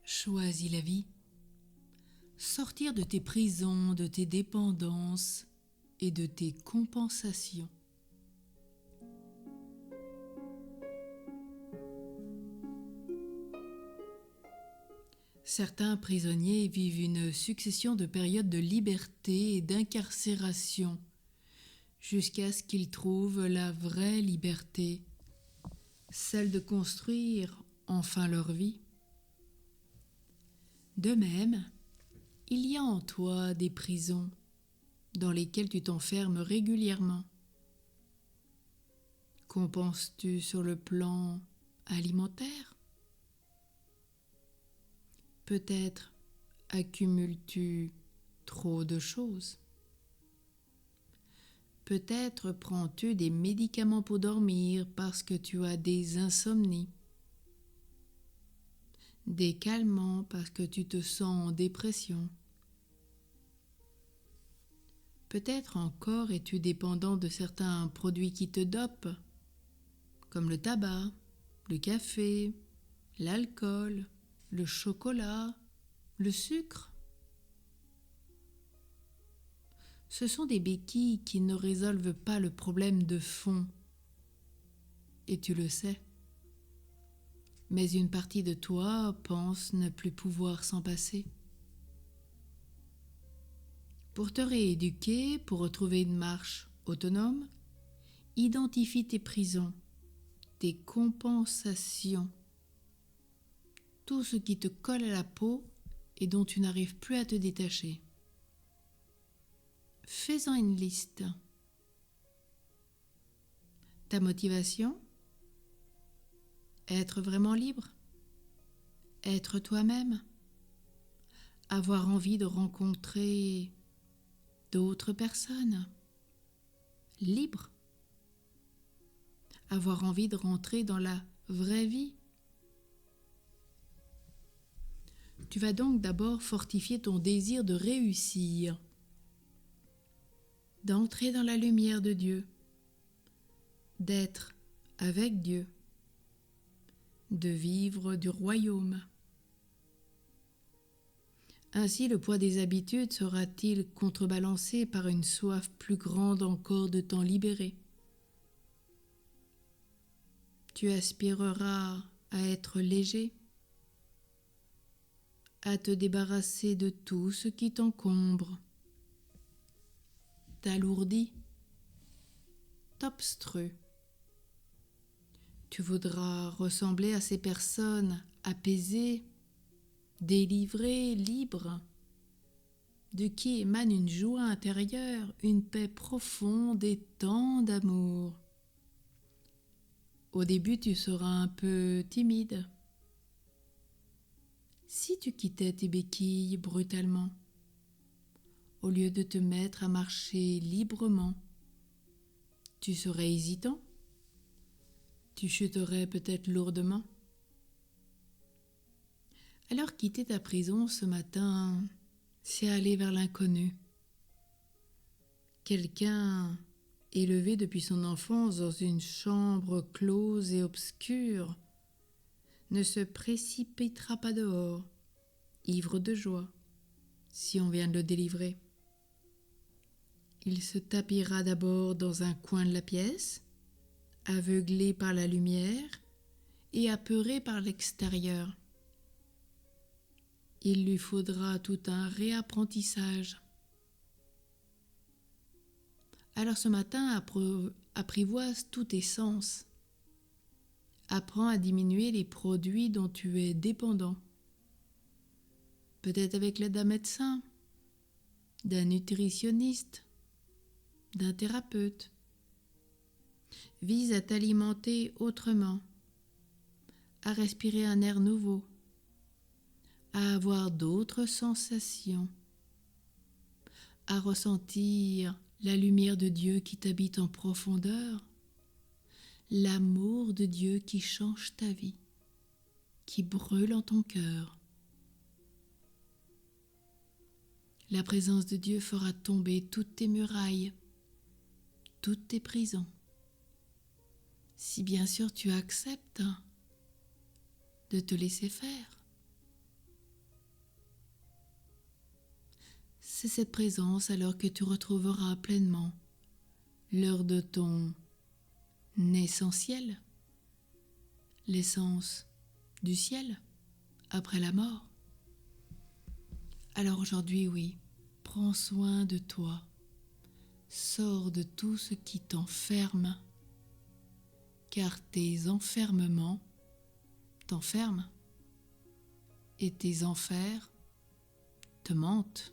Choisis la vie. Sortir de tes prisons, de tes dépendances et de tes compensations. Certains prisonniers vivent une succession de périodes de liberté et d'incarcération jusqu'à ce qu'ils trouvent la vraie liberté, celle de construire enfin leur vie. De même, il y a en toi des prisons dans lesquelles tu t'enfermes régulièrement. Qu'en penses-tu sur le plan alimentaire ? Peut-être accumules-tu trop de choses. Peut-être prends-tu des médicaments pour dormir parce que tu as des insomnies. Des calmants parce que tu te sens en dépression. Peut-être encore es-tu dépendant de certains produits qui te dopent, comme le tabac, le café, l'alcool, le chocolat, le sucre. Ce sont des béquilles qui ne résolvent pas le problème de fond, et tu le sais. Mais une partie de toi pense ne plus pouvoir s'en passer. Pour te rééduquer, pour retrouver une marche autonome, identifie tes prisons, tes compensations, tout ce qui te colle à la peau et dont tu n'arrives plus à te détacher. Fais-en une liste. Ta motivation ? Être vraiment libre ? Être toi-même ? Avoir envie de rencontrer d'autres personnes ? Libres ? Avoir envie de rentrer dans la vraie vie ? Tu vas donc d'abord fortifier ton désir de réussir, d'entrer dans la lumière de Dieu, d'être avec Dieu, de vivre du royaume. Ainsi, le poids des habitudes sera-t-il contrebalancé par une soif plus grande encore de temps libéré. Tu aspireras à être léger, à te débarrasser de tout ce qui t'encombre, t'alourdit, t'obstrue. Tu voudras ressembler à ces personnes apaisées, délivrées, libres, de qui émane une joie intérieure, une paix profonde et tant d'amour. Au début, tu seras un peu timide. Si tu quittais tes béquilles brutalement, au lieu de te mettre à marcher librement, tu serais hésitant, tu chuterais peut-être lourdement. Alors quitter ta prison ce matin, c'est aller vers l'inconnu. Quelqu'un élevé depuis son enfance dans une chambre close et obscure ne se précipitera pas dehors, ivre de joie, si on vient de le délivrer. Il se tapira d'abord dans un coin de la pièce, aveuglé par la lumière et apeuré par l'extérieur. Il lui faudra tout un réapprentissage. Alors ce matin, apprivoise tous tes sens. Apprends à diminuer les produits dont tu es dépendant. Peut-être avec l'aide d'un médecin, d'un nutritionniste, d'un thérapeute. Vise à t'alimenter autrement, à respirer un air nouveau, à avoir d'autres sensations, à ressentir la lumière de Dieu qui t'habite en profondeur, l'amour de Dieu qui change ta vie, qui brûle en ton cœur. La présence de Dieu fera tomber toutes tes murailles, toutes tes prisons. Si bien sûr tu acceptes de te laisser faire. C'est cette présence alors que tu retrouveras pleinement l'heure de ton essentiel, l'essence du ciel après la mort. Alors aujourd'hui, oui, prends soin de toi, sors de tout ce qui t'enferme, car tes enfermements t'enferment et tes enfers te mentent.